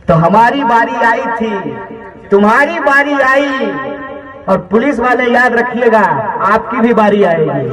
तो हमारी बारी आई थी, तुम्हारी बारी आई, और पुलिस वाले याद रखिएगा आपकी भी बारी आएगी।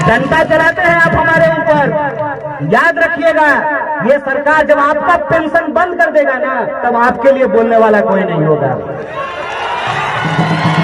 डंडा चलाते हैं आप हमारे ऊपर, याद रखिएगा ये सरकार जब आपका पेंशन बंद कर देगा ना, तब आपके लिए बोलने वाला कोई नहीं होगा।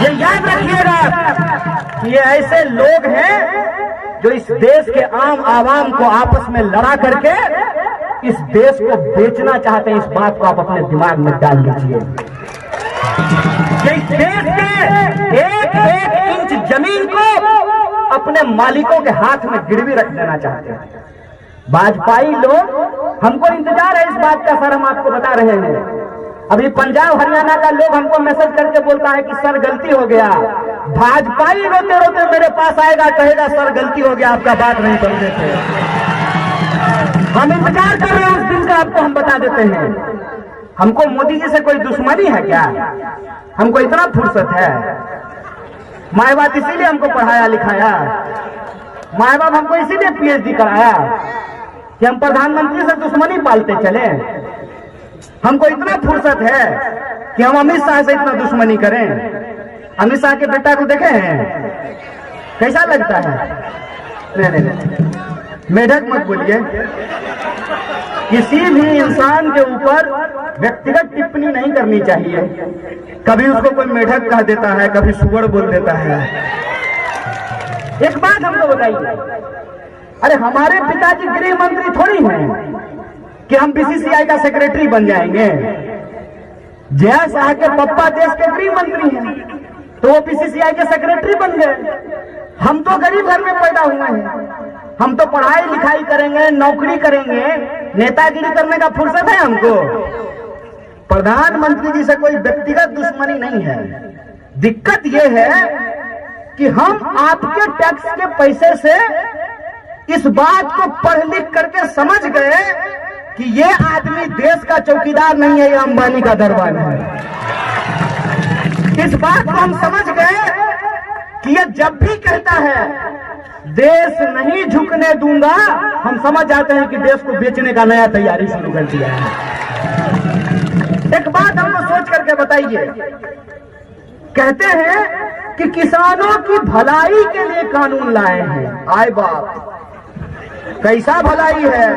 ये याद रखिएगा कि ये ऐसे लोग हैं जो इस देश के आम आवाम को आपस में लड़ा करके इस देश को बेचना चाहते हैं। इस बात को आप अपने दिमाग में डाल लीजिए। इस देश के एक एक इंच जमीन को अपने मालिकों के हाथ में गिरवी रख देना चाहते हैं भाजपाई लोग। हमको इंतजार है इस बात का सर, हम आपको बता रहे हैं। अभी पंजाब हरियाणा का लोग हमको मैसेज करके बोलता है कि सर गलती हो गया। भाजपाई रोते रोते मेरे पास आएगा, कहेगा सर गलती हो गया, आपका बात नहीं समझे थे। हम इंतजार कर रहे हैं उस दिन का, आपको हम बता देते हैं। हमको मोदी जी से कोई दुश्मनी है क्या? हमको इतना फुर्सत है? माए बाप इसीलिए हमको पढ़ाया लिखाया, माए बाप हमको इसीलिए पीएचडी कराया कि हम प्रधानमंत्री से दुश्मनी पालते चले। हमको इतना फुर्सत है कि हम अमित शाह से इतना दुश्मनी करें। अमित शाह के बेटा को देखे हैं कैसा लगता है? नहीं, मेढक मत बोलिए। किसी भी इंसान के ऊपर व्यक्तिगत टिप्पणी नहीं करनी चाहिए। कभी उसको कोई मेढक कह देता है, कभी सुअर बोल देता है। एक बात हमको बताइए, अरे हमारे पिताजी गृह मंत्री थोड़ी हैं कि हम बीसीसीआई का सेक्रेटरी बन जाएंगे। जया शाह के पप्पा देश के गृह मंत्री हैं, तो वो बीसीसीआई के सेक्रेटरी बन गए। हम तो गरीब घर में पैदा हुए हैं, हम तो पढ़ाई लिखाई करेंगे, नौकरी करेंगे, नेतागिरी करने का फुर्सत है हमको। प्रधानमंत्री जी से कोई व्यक्तिगत दुश्मनी नहीं है। दिक्कत यह है कि हम आपके टैक्स के पैसे से इस बात को पढ़ लिख करके समझ गए कि ये आदमी देश का चौकीदार नहीं है, ये अंबानी का दरबार है। इस बात को हम समझ गए कि ये जब भी कहता है देश नहीं झुकने दूंगा, हम समझ जाते हैं कि देश को बेचने का नया तैयारी शुरू कर दिया है। एक बात हमको सोच करके बताइए, कहते हैं कि किसानों की भलाई के लिए कानून लाए हैं। आए बाप, कैसा भलाई है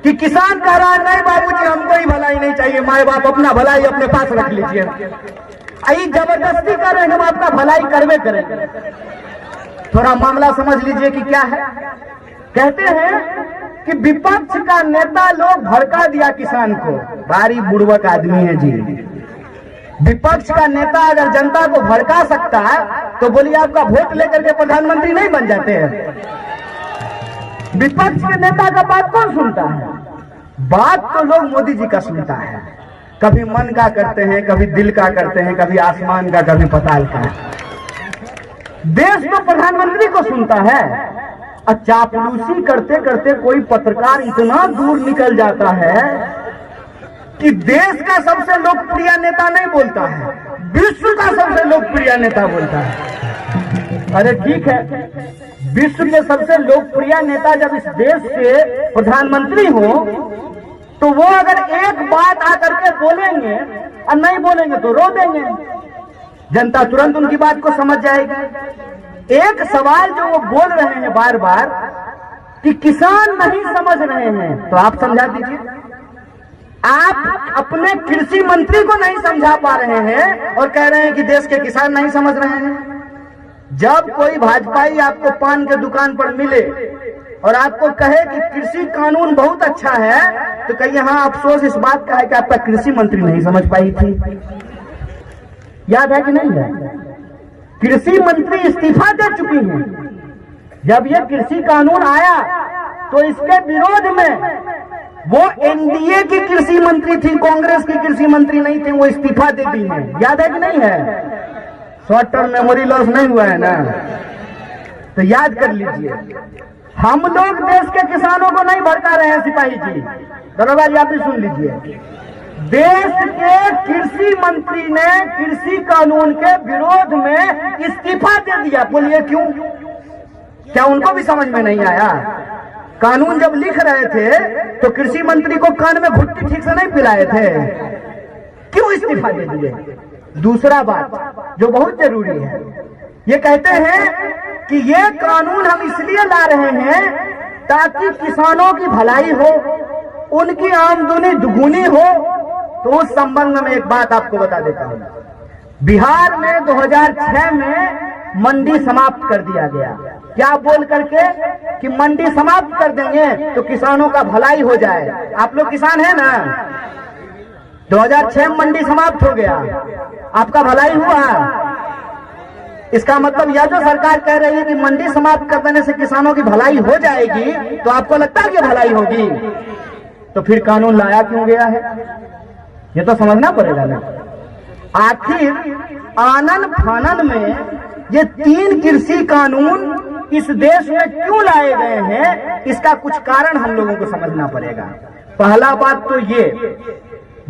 कि किसान कह रहा है नहीं बाबूजी हमको ही भलाई नहीं चाहिए, माए बाप अपना भलाई अपने पास रख लीजिए। आई जबरदस्ती कर रहे हैं, हम आपका भलाई करवे करेंगे। थोड़ा मामला समझ लीजिए कि क्या है। कहते हैं कि विपक्ष का नेता लोग भड़का दिया किसान को। भारी बुड़वक आदमी है जी। विपक्ष का नेता अगर जनता को भड़का सकता है तो बोलिए आपका वोट लेकर के प्रधानमंत्री नहीं बन जाते हैं? विपक्ष के नेता का बात कौन सुनता है? बात तो लोग मोदी जी का सुनता है। कभी मन का करते हैं, कभी दिल का करते हैं, कभी आसमान का, कभी पताल का। देश तो प्रधानमंत्री को सुनता है। और चापलूसी करते करते कोई पत्रकार इतना दूर निकल जाता है कि देश का सबसे लोकप्रिय नेता नहीं बोलता है, विश्व का सबसे लोकप्रिय नेता बोलता है। अरे ठीक है, विश्व के सबसे लोकप्रिय नेता जब इस देश के प्रधानमंत्री हो तो वो अगर एक बात आकर के बोलेंगे और नहीं बोलेंगे तो रो देंगे, जनता तुरंत उनकी बात को समझ जाएगी। एक सवाल जो वो बोल रहे हैं बार बार कि किसान नहीं समझ रहे हैं, तो आप समझा दीजिए। आप अपने कृषि मंत्री को नहीं समझा पा रहे हैं और कह रहे हैं कि देश के किसान नहीं समझ रहे हैं। जब कोई भाजपाई आपको पान के दुकान पर मिले और आपको कहे कि कृषि कानून बहुत अच्छा है, तो कहिए हाँ अफसोस इस बात का है कि आपका कृषि मंत्री नहीं समझ पाई थी। याद है कि नहीं है? कृषि मंत्री इस्तीफा दे चुकी हैं। जब ये कृषि कानून आया तो इसके विरोध में वो एनडीए की कृषि मंत्री थी, कांग्रेस की कृषि मंत्री नहीं थी, वो इस्तीफा दे दी है। याद है कि नहीं है? शॉर्ट टर्म मेमोरी लॉस नहीं हुआ है ना? तो याद कर लीजिए, हम लोग देश के किसानों को नहीं भड़का रहे हैं सिपाही जी। दरोगा जी आप भी सुन लीजिए, देश के कृषि मंत्री ने कृषि कानून के विरोध में इस्तीफा दे दिया। बोलिए क्यों? क्या उनको भी समझ में नहीं आया? कानून जब लिख रहे थे तो कृषि मंत्री को कान में घुट्टी ठीक से नहीं पिलाए थे, क्यों इस्तीफा दे दिए? दूसरा बात जो बहुत जरूरी है, ये कहते हैं कि ये कानून हम इसलिए ला रहे हैं ताकि किसानों की भलाई हो, उनकी आमदनी दुगुनी हो। तो उस संबंध में एक बात आपको बता देता हूं। बिहार में 2006 में मंडी समाप्त कर दिया गया। क्या बोल करके कि मंडी समाप्त कर देंगे तो किसानों का भलाई हो जाए। आप लोग किसान हैं ना? 2006 में मंडी समाप्त हो गया, आपका भलाई हुआ। इसका मतलब यह जो सरकार कह रही है कि मंडी समाप्त कर देने से किसानों की भलाई हो जाएगी, तो आपको लगता है कि भलाई होगी? तो फिर कानून लाया क्यों गया है, ये तो समझना पड़ेगा ना। आखिर आनन फानन में ये 3 कृषि कानून इस देश में क्यों लाए गए हैं, इसका कुछ कारण हम लोगों को समझना पड़ेगा। पहला बात तो ये,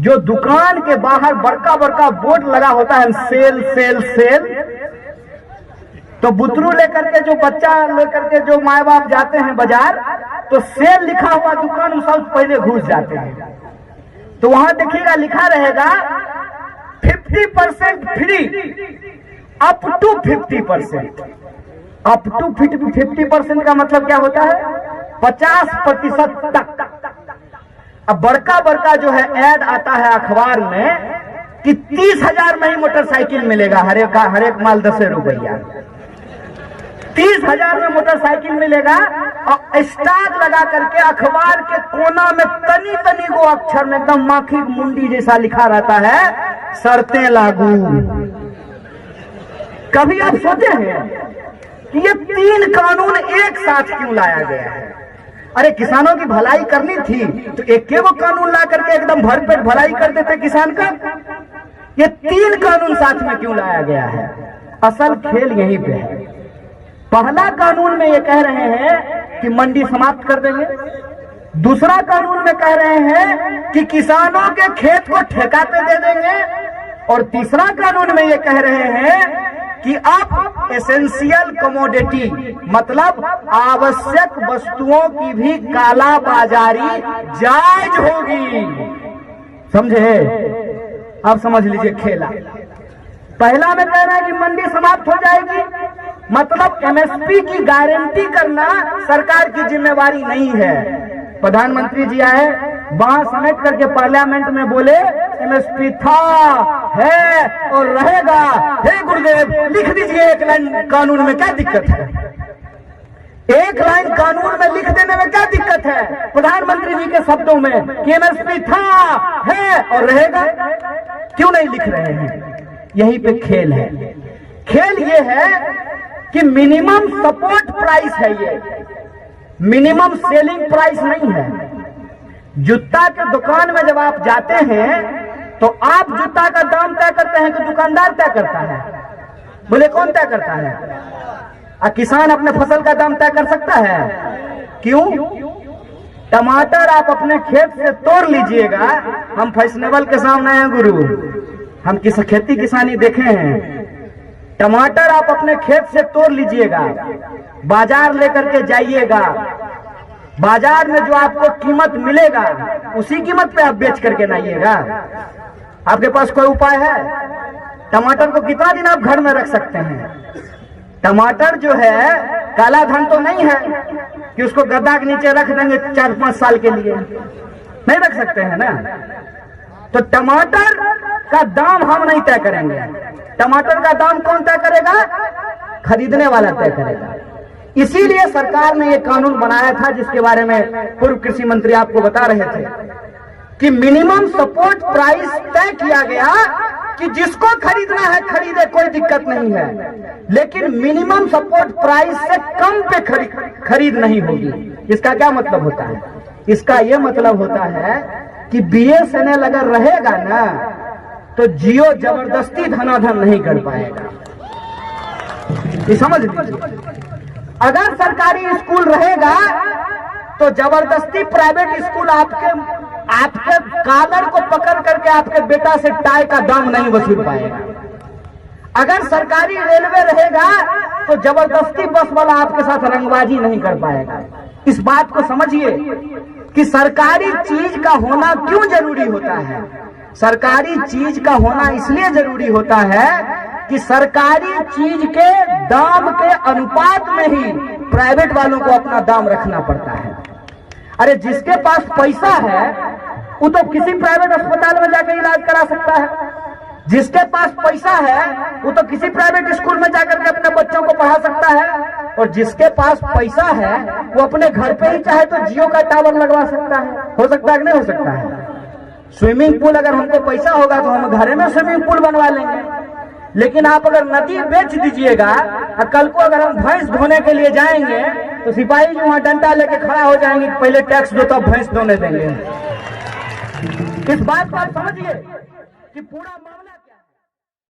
जो दुकान के बाहर बड़का बड़का बोर्ड लगा होता है सेल सेल सेल, तो बुतरू लेकर के जो बच्चा लेकर के जो माए बाप जाते हैं बाजार, तो सेल लिखा हुआ दुकान में सब पहले घुस जाते हैं। तो वहां देखिएगा लिखा रहेगा 50% free, up to 50%। Up to 50% का मतलब क्या होता है? 50% तक। अब बड़का बड़का जो है ऐड आता है अखबार में कि 30,000 में ही मोटरसाइकिल मिलेगा, हर एक माल 10 रुपया। 30,000 में मोटरसाइकिल मिलेगा और स्टार लगा करके अखबार के कोना में तनी तनी को अक्षर में एकदम माखी मुंडी जैसा लिखा रहता है, शर्तें लागू। कभी आप सोचे हैं कि ये 3 कानून एक साथ क्यों लाया गया है? अरे किसानों की भलाई करनी थी तो एक वो कानून ला करके एकदम भरपेट भलाई कर देते किसान का। ये 3 कानून साथ में क्यों लाया गया है? असल खेल यहीं पे है। पहला कानून में ये कह रहे हैं कि मंडी समाप्त कर देंगे, दूसरा कानून में कह रहे हैं कि किसानों के खेत को ठेका पे दे देंगे, और तीसरा कानून में ये कह रहे हैं कि अब एसेंशियल कमोडिटी मतलब आवश्यक वस्तुओं की भी काला बाजारी जायज होगी। समझे? अब समझ लीजिए खेला। पहला में कह रहा है कि मंडी समाप्त हो जाएगी, मतलब एमएसपी की गारंटी करना सरकार की जिम्मेवारी नहीं है। प्रधानमंत्री जी आए, बांह समेट करके पार्लियामेंट में बोले एमएसपी था, है और रहेगा। हे गुरुदेव, लिख दीजिए एक लाइन कानून में, क्या दिक्कत है? एक लाइन कानून में लिख देने में क्या दिक्कत है? प्रधानमंत्री जी के शब्दों में कि एमएसपी था, है और रहेगा, क्यों नहीं लिख रहे हैं? यहीं पे खेल है। खेल ये है कि मिनिमम सपोर्ट प्राइस है, ये मिनिमम सेलिंग प्राइस नहीं है। जूता के दुकान में जब आप जाते हैं तो आप जूता का दाम तय करते हैं कि दुकानदार तय करता है? बोले कौन तय करता है? किसान अपने फसल का दाम तय कर सकता है? क्यों? टमाटर आप अपने खेत से तोड़ लीजिएगा, हम फैशनेबल के सामने हैं गुरु, हम खेती किसानी देखे हैं। टमाटर आप अपने खेत से तोड़ लीजिएगा, बाजार लेकर के जाइएगा, बाजार में जो आपको कीमत मिलेगा उसी कीमत पे आप बेच करके लाइएगा। आपके पास कोई उपाय है? टमाटर को कितना दिन आप घर में रख सकते हैं? टमाटर जो है काला धन तो नहीं है कि उसको गद्दा के नीचे रख देंगे 4-5 साल के लिए, नहीं रख सकते हैं ना। तो टमाटर का दाम हम नहीं तय करेंगे। टमाटर का दाम कौन तय करेगा? खरीदने वाला तय करेगा। इसीलिए सरकार ने यह कानून बनाया था, जिसके बारे में पूर्व कृषि मंत्री आपको बता रहे थे कि मिनिमम सपोर्ट प्राइस तय किया गया कि जिसको खरीदना है खरीदे, कोई दिक्कत नहीं है, लेकिन मिनिमम सपोर्ट प्राइस से कम पे खरीद नहीं होगी। इसका क्या मतलब होता है? इसका यह मतलब होता है कि बीएसएनएल अगर रहेगा ना तो जियो जबरदस्ती धनाधन नहीं कर पाएगा। ये समझ लीजिए। अगर सरकारी स्कूल रहेगा तो जबरदस्ती प्राइवेट स्कूल आपके कॉलर को पकड़ करके आपके बेटा से टाई का दाम नहीं वसूल पाएगा। अगर सरकारी रेलवे रहेगा तो जबरदस्ती बस वाला आपके साथ रंगबाजी नहीं कर पाएगा। इस बात को समझिए कि सरकारी चीज का होना क्यों जरूरी होता है। सरकारी चीज का होना इसलिए जरूरी होता है कि सरकारी चीज के दाम के अनुपात में ही प्राइवेट वालों को अपना दाम रखना पड़ता है। अरे जिसके पास पैसा है वो तो किसी प्राइवेट अस्पताल में जाकर इलाज करा सकता है, जिसके पास पैसा है वो तो किसी प्राइवेट स्कूल में जाकर के अपने बच्चों को पढ़ा सकता है, और जिसके पास पैसा है वो अपने घर पे ही चाहे तो जियो का टावर लगवा सकता है। हो सकता है कि नहीं हो सकता है? स्विमिंग पूल अगर हमको पैसा होगा तो हम घर में स्विमिंग पूल बनवा लेंगे, लेकिन आप अगर नदी बेच दीजिएगा और कल को अगर हम भैंस धोने के लिए जाएंगे तो सिपाही जी वहां डंडा लेके खड़ा हो जाएंगे कि पहले टैक्स दो तब भैंस धोने देंगे। इस बात को आप समझिए कि पूरा मामला